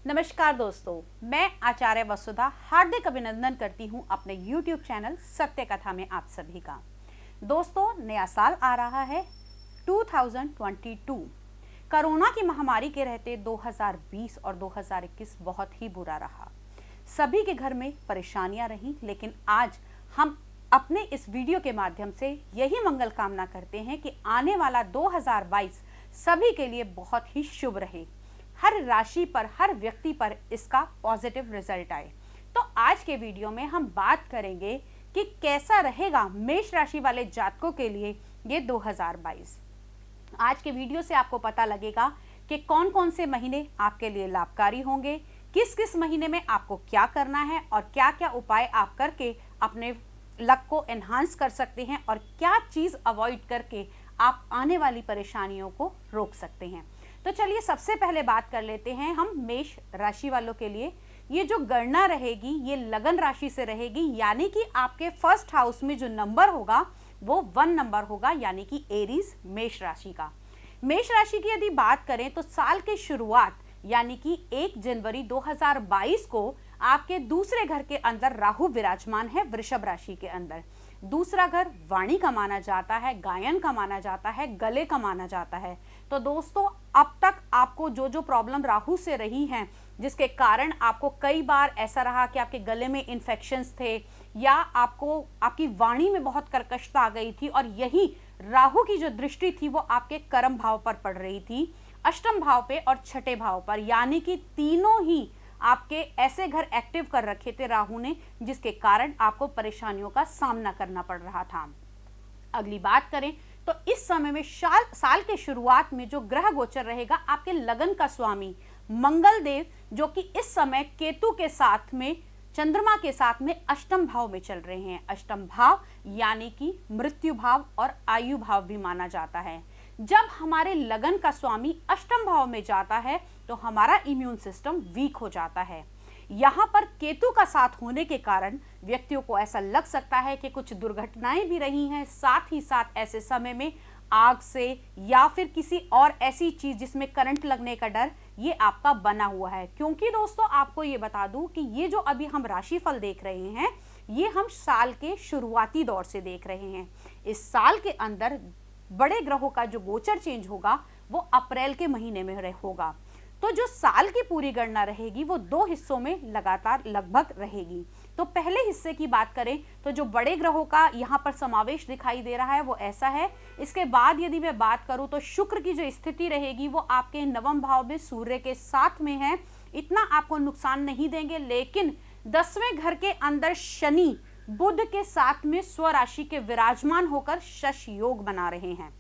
नमस्कार दोस्तों, मैं आचार्य वसुधा हार्दिक अभिनंदन करती हूं अपने YouTube चैनल सत्य कथा में आप सभी का। दोस्तों, नया साल आ रहा है 2022। कोरोना की महामारी के रहते 2020 और 2021 बहुत ही बुरा रहा। सभी के घर में परेशानियां रहीं, लेकिन आज हम अपने इस वीडियो के माध्यम से यही मंगल कामना करते हैं कि आने वाला 2022 सभी के लिए बहुत ही शुभ रहे। हर राशि पर, हर व्यक्ति पर इसका पॉजिटिव रिजल्ट आए। तो आज के वीडियो में हम बात करेंगे कि कैसा रहेगा मेष राशि वाले जातकों के लिए ये 2022। आज के वीडियो से आपको पता लगेगा कि कौन कौन से महीने आपके लिए लाभकारी होंगे, किस किस महीने में आपको क्या करना है और क्या क्या उपाय आप करके अपने लक को एनहांस कर सकते हैं और क्या चीज़ अवॉइड करके आप आने वाली परेशानियों को रोक सकते हैं। तो चलिए सबसे पहले बात कर लेते हैं हम मेष राशि वालों के लिए। ये जो गणना रहेगी ये लगन राशि से रहेगी, यानी कि आपके फर्स्ट हाउस में जो नंबर होगा वो 1 नंबर होगा, यानी कि एरीज मेष राशि का। मेष राशि की यदि बात करें तो साल की शुरुआत यानी कि 1 जनवरी 2022 को आपके दूसरे घर के अंदर राहु विराजमान है वृषभ राशि के अंदर। दूसरा घर वाणी का माना जाता है, गायन का माना जाता है, गले का माना जाता है। तो दोस्तों, अब तक आपको जो जो प्रॉब्लम राहु से रही हैं, जिसके कारण आपको कई बार ऐसा रहा कि आपके गले में इन्फेक्शंस थे या आपको आपकी वाणी में बहुत कर्कशता आ गई थी, और यही राहु की जो दृष्टि थी वो आपके कर्म भाव पर पड़ रही थी, अष्टम भाव पे और छठे भाव पर, यानी कि तीनों ही आपके ऐसे घर एक्टिव कर रखे थे राहु ने, जिसके कारण आपको परेशानियों का सामना करना पड़ रहा था। अगली बात करें तो इस समय में साल के शुरुआत में जो ग्रह गोचर रहेगा, आपके लगन का स्वामी मंगल देव, जो कि इस समय केतु के साथ में, चंद्रमा के साथ में अष्टम भाव में चल रहे हैं। अष्टम भाव यानी कि मृत्यु भाव और आयु भाव भी माना जाता है। जब हमारे लगन का स्वामी अष्टम भाव में जाता है तो हमारा इम्यून सिस्टम वीक हो जाता है। यहाँ पर केतु का साथ होने के कारण व्यक्तियों को ऐसा लग सकता है कि कुछ दुर्घटनाएं भी रही हैं, साथ ही साथ ऐसे समय में आग से या फिर किसी और ऐसी चीज जिसमें करंट लगने का डर ये आपका बना हुआ है। क्योंकि दोस्तों, आपको ये बता दूं कि ये जो अभी हम राशिफल देख रहे हैं ये हम साल के शुरुआती दौर से देख रहे हैं। इस साल के अंदर बड़े ग्रहों का जो गोचर चेंज होगा वो अप्रैल के महीने में होगा। तो जो साल की पूरी गणना रहेगी वो 2 हिस्सों में लगातार लगभग रहेगी। तो पहले हिस्से की बात करें तो जो बड़े ग्रहों का यहाँ पर समावेश दिखाई दे रहा है वो ऐसा है। इसके बाद यदि मैं बात करूं तो शुक्र की जो स्थिति रहेगी वो आपके नवम भाव में सूर्य के साथ में है, इतना आपको नुकसान नहीं देंगे। लेकिन 10वें घर के अंदर शनि बुध के साथ में स्वराशि के विराजमान होकर शश योग बना रहे हैं।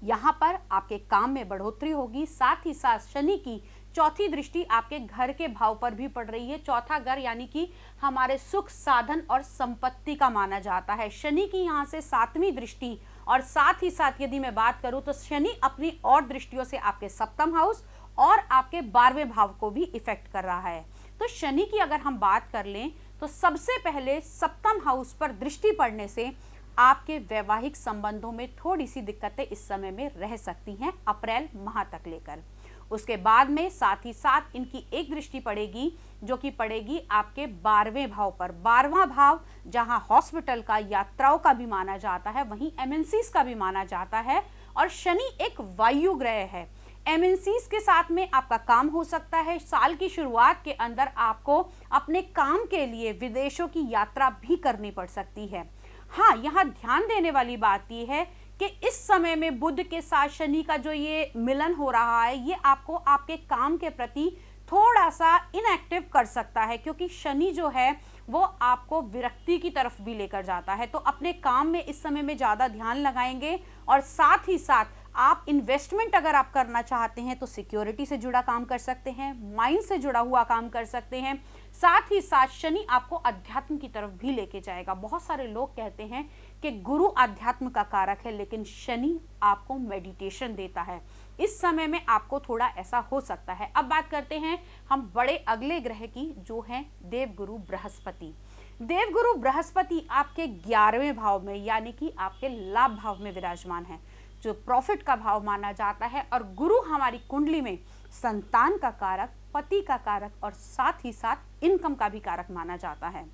यहाँ पर आपके काम में बढ़ोतरी होगी, साथ ही साथ शनि की चौथी दृष्टि आपके घर के भाव पर भी पड़ रही है। चौथा घर यानी कि हमारे सुख साधन और संपत्ति का माना जाता है। शनि की यहाँ से 7वीं दृष्टि, और साथ ही साथ यदि मैं बात करूं तो शनि अपनी और दृष्टियों से आपके सप्तम हाउस और आपके 12वें भाव को भी इफेक्ट कर रहा है। तो शनि की अगर हम बात कर लें तो सबसे पहले सप्तम हाउस पर दृष्टि पड़ने से आपके वैवाहिक संबंधों में थोड़ी सी दिक्कतें इस समय में रह सकती हैं, अप्रैल माह तक लेकर। उसके बाद में साथ ही साथ इनकी एक दृष्टि पड़ेगी जो कि पड़ेगी आपके 12वें भाव पर। 12वां भाव जहां हॉस्पिटल का, यात्राओं का भी माना जाता है, वहीं एमएनसीज का भी माना जाता है। और शनि एक वायु ग्रह है। एमएनसीज के साथ में आपका काम हो सकता है। साल की शुरुआत के अंदर आपको अपने काम के लिए विदेशों की यात्रा भी करनी पड़ सकती है। हाँ, यहाँ ध्यान देने वाली बात यह है कि इस समय में बुध के साथ शनि का जो ये मिलन हो रहा है ये आपको आपके काम के प्रति थोड़ा सा इनएक्टिव कर सकता है, क्योंकि शनि जो है वो आपको विरक्ति की तरफ भी लेकर जाता है। तो अपने काम में इस समय में ज़्यादा ध्यान लगाएंगे, और साथ ही साथ आप इन्वेस्टमेंट अगर आप करना चाहते हैं तो सिक्योरिटी से जुड़ा काम कर सकते हैं, माइंड से जुड़ा हुआ काम कर सकते हैं। साथ ही साथ शनि आपको अध्यात्म की तरफ भी लेके जाएगा। बहुत सारे लोग कहते हैं कि गुरु अध्यात्म का कारक है, लेकिन शनि आपको मेडिटेशन देता है। इस समय में आपको थोड़ा ऐसा हो सकता है। अब बात करते हैं हम बड़े अगले ग्रह की, जो है देवगुरु बृहस्पति। देवगुरु बृहस्पति आपके 11वें भाव में यानी कि आपके लाभ भाव में विराजमान है, जो प्रॉफिट का भाव माना जाता है। और गुरु हमारी कुंडली में संतान का कारक, पति का कारक और साथ ही साथ इनकम का भी कारक माना जाता है।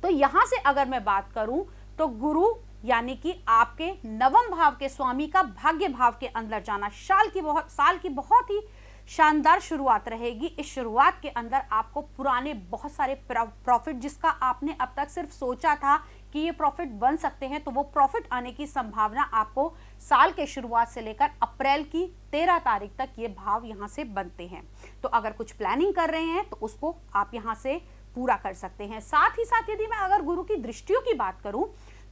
तो यहां से अगर मैं बात करूं तो गुरु यानी कि आपके नवम भाव के स्वामी का भाग्य भाव के अंदर जाना साल की बहुत ही शानदार शुरुआत रहेगी। इस शुरुआत के अंदर आपको पुराने बहुत सारे प्रॉफिट, जिसका आपने अब तक सिर्फ सोचा था कि ये प्रॉफिट बन सकते हैं, तो वो प्रॉफिट आने की संभावना आपको साल के शुरुआत से लेकर अप्रैल की 13 तारीख तक ये भाव यहाँ से बनते हैं। तो अगर कुछ प्लानिंग कर रहे हैं तो उसको आप यहाँ से पूरा कर सकते हैं। साथ ही साथ यदि मैं अगर गुरु की दृष्टियों की बात करूं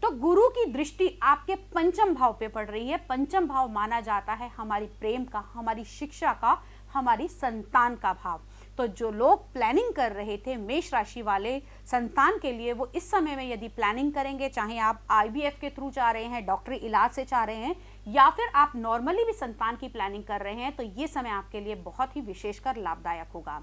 तो गुरु की दृष्टि आपके पंचम भाव पे पड़ रही है। पंचम भाव माना जाता है हमारी प्रेम का, हमारी शिक्षा का, हमारी संतान का भाव। तो जो लोग प्लानिंग कर रहे थे मेष राशि वाले संतान के लिए, वो इस समय में यदि प्लानिंग करेंगे, चाहे आप IVF के थ्रू चाह रहे हैं, डॉक्टरी इलाज से चाह रहे हैं, या फिर आप नॉर्मली भी संतान की प्लानिंग कर रहे हैं, तो ये समय आपके लिए बहुत ही विशेषकर लाभदायक होगा।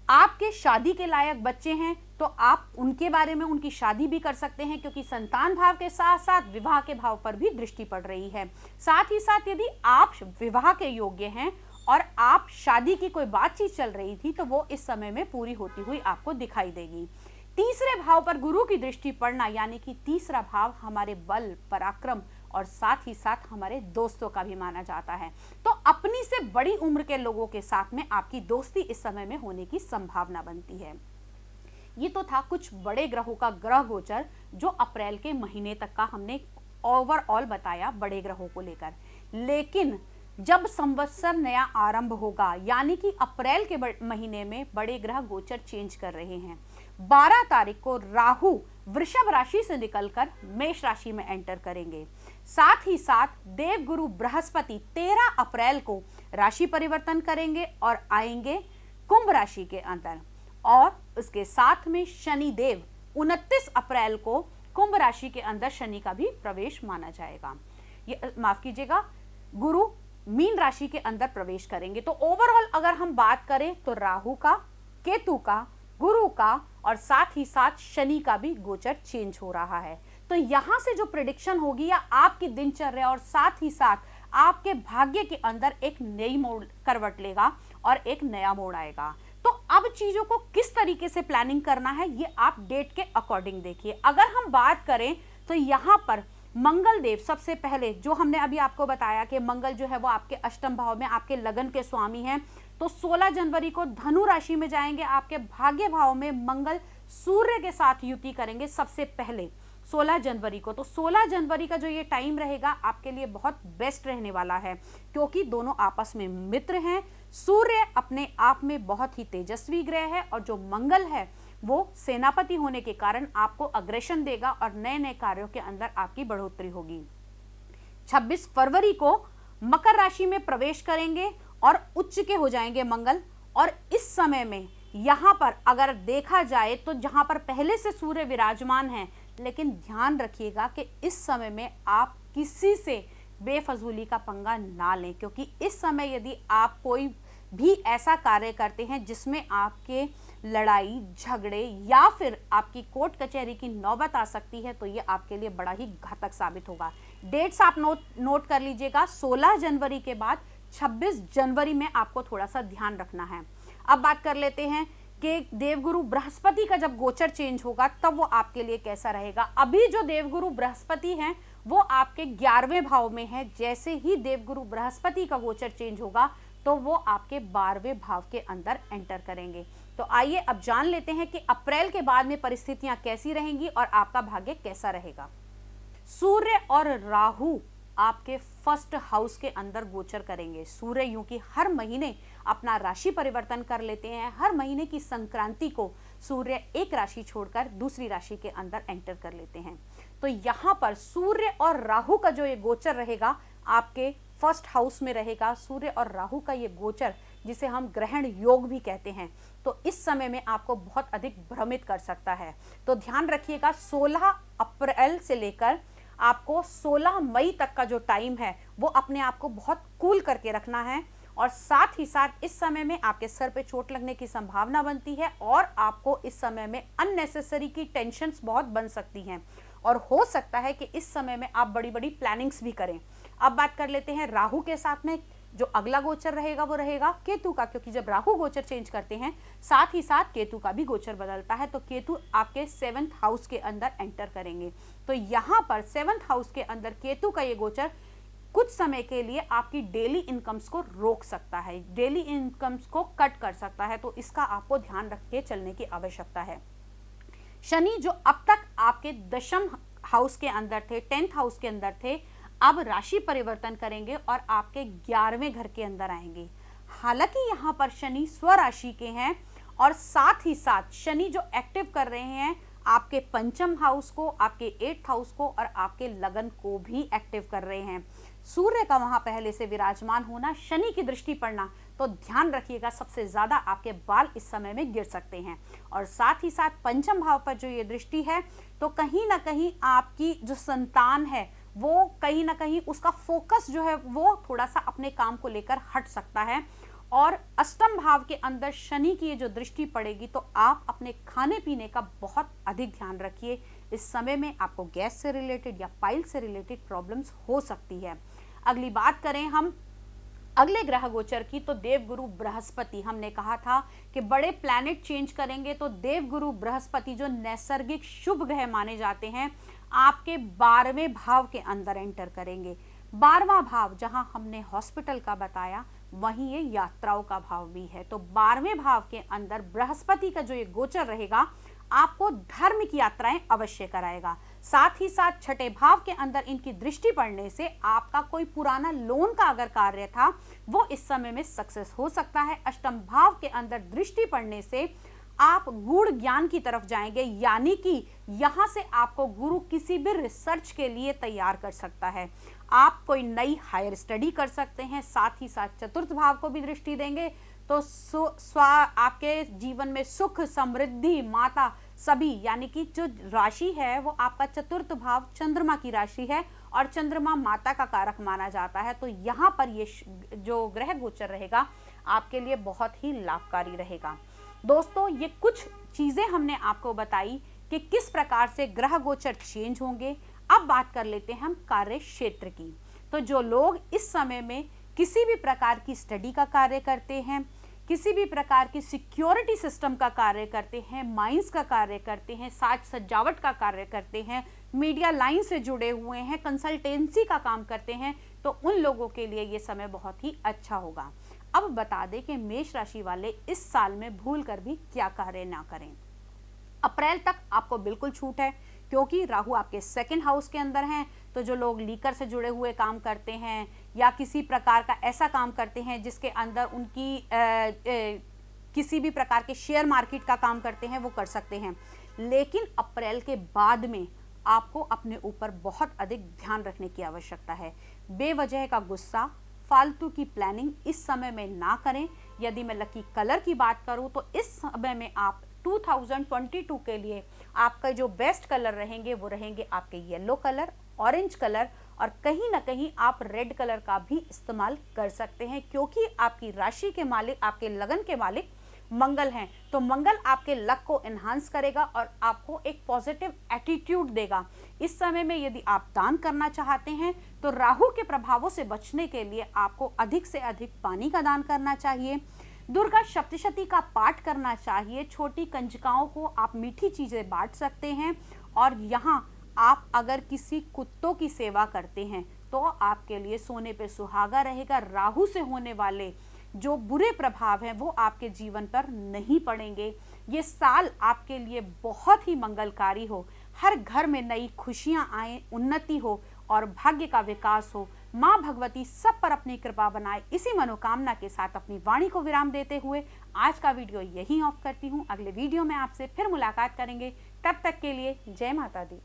आपके शादी के लायक बच्चे हैं तो आप उनके बारे में उनकी शादी भी कर सकते हैं, क्योंकि संतान भाव के साथ साथ विवाह के भाव पर भी दृष्टि पड़ रही है। साथ ही साथ यदि आप विवाह के योग्य हैं और आप शादी की कोई बातचीत चल रही थी, तो वो इस समय में पूरी होती हुई आपको दिखाई देगी। तीसरे भाव पर गुरु की दृष्टि पड़ना यानी कि तीसरा भाव हमारे बल, पराक्रम और साथ ही साथ हमारे दोस्तों का भी माना जाता है। तो अपनी से बड़ी उम्र के लोगों के साथ में आपकी दोस्ती इस समय में होने की संभावना बनती है। ये तो था कुछ बड़े ग्रहों का ग्रह गोचर जो अप्रैल के महीने तक का हमने ओवरऑल बताया बड़े ग्रहों को लेकर। लेकिन जब संवत्सर नया आरंभ होगा यानी कि अप्रैल के महीने में बड़े ग्रह गोचर चेंज कर रहे हैं। 12 तारीख को राहु वृषभ राशि से निकलकर मेष राशि में एंटर करेंगे। साथ ही साथ देवगुरु बृहस्पति 13 अप्रैल को राशि परिवर्तन करेंगे और आएंगे कुंभ राशि के अंदर, और उसके साथ में शनि देव 29 अप्रैल को कुंभ राशि के अंदर शनि का भी प्रवेश माना जाएगा। ये माफ कीजिएगा, गुरु मीन राशि के अंदर प्रवेश करेंगे। तो ओवरऑल अगर हम बात करें तो राहु का, केतु का, गुरु का और साथ ही साथ शनि का भी गोचर चेंज हो रहा है। तो यहां से जो प्रेडिक्शन होगी या आपकी दिनचर्या और साथ ही साथ आपके भाग्य के अंदर एक नई मोड़ करवट लेगा और एक नया मोड़ आएगा। तो अब चीजों को किस तरीके से प्लानिंग करना है ये आप डेट के अकॉर्डिंग देखिए। अगर हम बात करें तो यहाँ पर मंगल देव सबसे पहले, जो हमने अभी आपको बताया कि मंगल जो है वो आपके अष्टम भाव में आपके लगन के स्वामी हैं, तो 16 जनवरी को धनु राशि में जाएंगे। आपके भाग्य भाव में मंगल सूर्य के साथ युति करेंगे सबसे पहले 16 जनवरी को। तो 16 जनवरी का जो ये टाइम रहेगा आपके लिए बहुत बेस्ट रहने वाला है, क्योंकि दोनों आपस में मित्र हैं। सूर्य अपने आप में बहुत ही तेजस्वी ग्रह है और जो मंगल है वो सेनापति होने के कारण आपको अग्रेशन देगा और नए नए कार्यों के अंदर आपकी बढ़ोतरी होगी। 26 फरवरी को मकर राशि में प्रवेश करेंगे और उच्च के हो जाएंगे मंगल। और इस समय में यहाँ पर अगर देखा जाए तो जहाँ पर पहले से सूर्य विराजमान है, लेकिन ध्यान रखिएगा कि इस समय में आप किसी से बेफजूली का पंगा ना लें, क्योंकि इस समय यदि आप कोई भी ऐसा कार्य करते हैं जिसमें आपके लड़ाई झगड़े या फिर आपकी कोर्ट कचहरी की नौबत आ सकती है, तो ये आपके लिए बड़ा ही घातक साबित होगा। डेट्स आप नोट कर लीजिएगा। 16 जनवरी के बाद 26 जनवरी में आपको थोड़ा सा ध्यान रखना है। अब बात कर लेते हैं कि देवगुरु बृहस्पति का जब गोचर चेंज होगा तब वो आपके लिए कैसा रहेगा। अभी जो देवगुरु बृहस्पति हैं वो आपके 11वें भाव में है। जैसे ही देवगुरु बृहस्पति का गोचर चेंज होगा तो वो आपके 12वें भाव के अंदर एंटर करेंगे। तो आइए अब जान लेते हैं कि अप्रैल के बाद में परिस्थितियां कैसी रहेंगी और आपका भाग्य कैसा रहेगा। सूर्य और राहु आपके फर्स्ट हाउस के अंदर गोचर करेंगे। सूर्य यूं कि हर महीने अपना राशि परिवर्तन कर लेते हैं। हर महीने की संक्रांति को सूर्य एक राशि छोड़कर दूसरी राशि के अंदर एंटर कर लेते हैं। तो यहाँ पर सूर्य और राहु का जो ये गोचर रहेगा आपके फर्स्ट हाउस में रहेगा। सूर्य और राहु का ये गोचर जिसे हम ग्रहण योग भी कहते हैं, तो इस समय में आपको बहुत अधिक भ्रमित कर सकता है। तो ध्यान रखिएगा 16 अप्रैल से लेकर आपको 16 मई तक का जो टाइम है वो अपने आप को बहुत कूल करके रखना है। और साथ ही साथ इस समय में आपके सर पे चोट लगने की संभावना बनती है और आपको इस समय में अननेसेसरी की टेंशन्स बहुत बन सकती हैं और हो सकता है कि इस समय में आप बड़ी बड़ी प्लानिंग्स भी करें। अब बात कर लेते हैं राहु के साथ में जो अगला गोचर रहेगा वो रहेगा केतु का, क्योंकि जब राहु गोचर चेंज करते हैं साथ ही साथ केतु का भी गोचर बदलता है, तो केतु आपके 7th हाउस के अंदर एंटर करेंगे। तो यहाँ पर 7th हाउस के अंदर केतु का ये गोचर कुछ समय के लिए आपकी डेली इनकम्स को रोक सकता है, डेली इनकम्स को कट कर सकता है, तो इसका आपको ध्यान रख के चलने की आवश्यकता है। शनि जो अब तक आपके 10th हाउस के अंदर थे, 10th हाउस के अंदर थे, अब राशि परिवर्तन करेंगे और आपके 11वें घर के अंदर आएंगे। हालांकि यहाँ पर शनि स्वराशि के हैं और साथ ही साथ शनि जो एक्टिव कर रहे हैं आपके 5th हाउस को, आपके 8th हाउस को और आपके लगन को भी एक्टिव कर रहे हैं। सूर्य का वहां पहले से विराजमान होना, शनि की दृष्टि पड़ना, तो ध्यान रखिएगा सबसे ज्यादा आपके बाल इस समय में गिर सकते हैं। और साथ ही साथ 5th भाव पर जो ये दृष्टि है तो कहीं ना कहीं आपकी जो संतान है वो कहीं ना कहीं उसका फोकस जो है वो थोड़ा सा अपने काम को लेकर हट सकता है। और 8th भाव के अंदर शनि की ये जो दृष्टि पड़ेगी तो आप अपने खाने पीने का बहुत अधिक ध्यान रखिए। इस समय में आपको गैस से रिलेटेड या पाइल से रिलेटेड प्रॉब्लम्स हो सकती है। अगली बात करें हम अगले ग्रह गोचर की, तो देवगुरु बृहस्पति, हमने कहा था कि बड़े प्लैनेट चेंज करेंगे, तो देवगुरु बृहस्पति जो नैसर्गिक शुभ ग्रह माने जाते हैं आपके 12वें भाव के अंदर एंटर करेंगे। 12वां भाव जहां हमने हॉस्पिटल का बताया वहीं ये यात्राओं का भाव भी है, तो 12वें भाव के अंदर बृहस्पति का जो ये गोचर रहेगा आपको धर्म की यात्राएं अवश्य कराएगा। साथ ही साथ 6ठे भाव के अंदर इनकी दृष्टि पड़ने से आपका कोई पुराना लोन का अगर कार्य था वो इस समय में सक्सेस हो सकता है। 8th भाव के अंदर दृष्टि पड़ने से आप गूढ़ ज्ञान की तरफ जाएंगे, यानी कि यहां से आपको गुरु किसी भी रिसर्च के लिए तैयार कर सकता है। आप कोई नई हायर स्टडी कर सकते हैं। साथ ही साथ 4th भाव को भी दृष्टि देंगे तो आपके जीवन में सुख, समृद्धि, माता सभी, यानी कि जो राशि है वो आपका 4th भाव चंद्रमा की राशि है और चंद्रमा माता का कारक माना जाता है। तो यहाँ पर ये जो ग्रह गोचर रहेगा आपके लिए बहुत ही लाभकारी रहेगा। दोस्तों ये कुछ चीजें हमने आपको बताई कि किस प्रकार से ग्रह गोचर चेंज होंगे। अब बात कर लेते हैं हम कार्य क्षेत्र की। तो जो लोग इस समय में किसी भी प्रकार की स्टडी का कार्य करते हैं, किसी भी प्रकार की सिक्योरिटी सिस्टम का कार्य करते हैं, माइंस का कार्य करते हैं, साज सजावट का कार्य करते हैं, मीडिया लाइन से जुड़े हुए हैं, कंसल्टेंसी का काम करते हैं, तो उन लोगों के लिए ये समय बहुत ही अच्छा होगा। अब बता दें कि मेष राशि वाले इस साल में भूल कर भी क्या कार्य ना करें। अप्रैल तक आपको बिल्कुल छूट है क्योंकि राहु आपके 2nd हाउस के अंदर हैं। तो जो लोग लीकर से जुड़े हुए काम करते हैं या किसी प्रकार का ऐसा काम करते हैं जिसके अंदर उनकी किसी भी प्रकार के शेयर मार्केट का काम करते हैं वो कर सकते हैं। लेकिन अप्रैल के बाद में आपको अपने ऊपर बहुत अधिक ध्यान रखने की आवश्यकता है। बेवजह का गुस्सा, फालतू की प्लानिंग इस समय में ना करें। यदि मैं लकी कलर की बात करूं तो इस समय में आप 2022 के लिए आपका जो बेस्ट कलर रहेंगे वो रहेंगे आपके येलो कलर, ऑरेंज कलर और कहीं ना कहीं आप रेड कलर का भी इस्तेमाल कर सकते हैं क्योंकि आपकी राशि के मालिक, आपके लगन के मालिक मंगल हैं। तो मंगल आपके लक को एनहांस करेगा और आपको एक पॉजिटिव एटीट्यूड देगा। इस समय में यदि आप दान करना चाहते हैं तो राहु के प्रभावों से बचने के लिए आपको अधिक से अधिक पानी का दान करना चाहिए, दुर्गा सप्तशती का पाठ करना चाहिए, छोटी कंजकाओं को आप मीठी चीजें बांट सकते हैं और यहाँ आप अगर किसी कुत्तों की सेवा करते हैं तो आपके लिए सोने पे सुहागा रहेगा। राहु से होने वाले जो बुरे प्रभाव हैं वो आपके जीवन पर नहीं पड़ेंगे। ये साल आपके लिए बहुत ही मंगलकारी हो, हर घर में नई खुशियां आए, उन्नति हो और भाग्य का विकास हो। माँ भगवती सब पर अपनी कृपा बनाए, इसी मनोकामना के साथ अपनी वाणी को विराम देते हुए आज का वीडियो यहीं ऑफ करती हूँ। अगले वीडियो में आपसे फिर मुलाकात करेंगे, तब तक के लिए जय माता दी।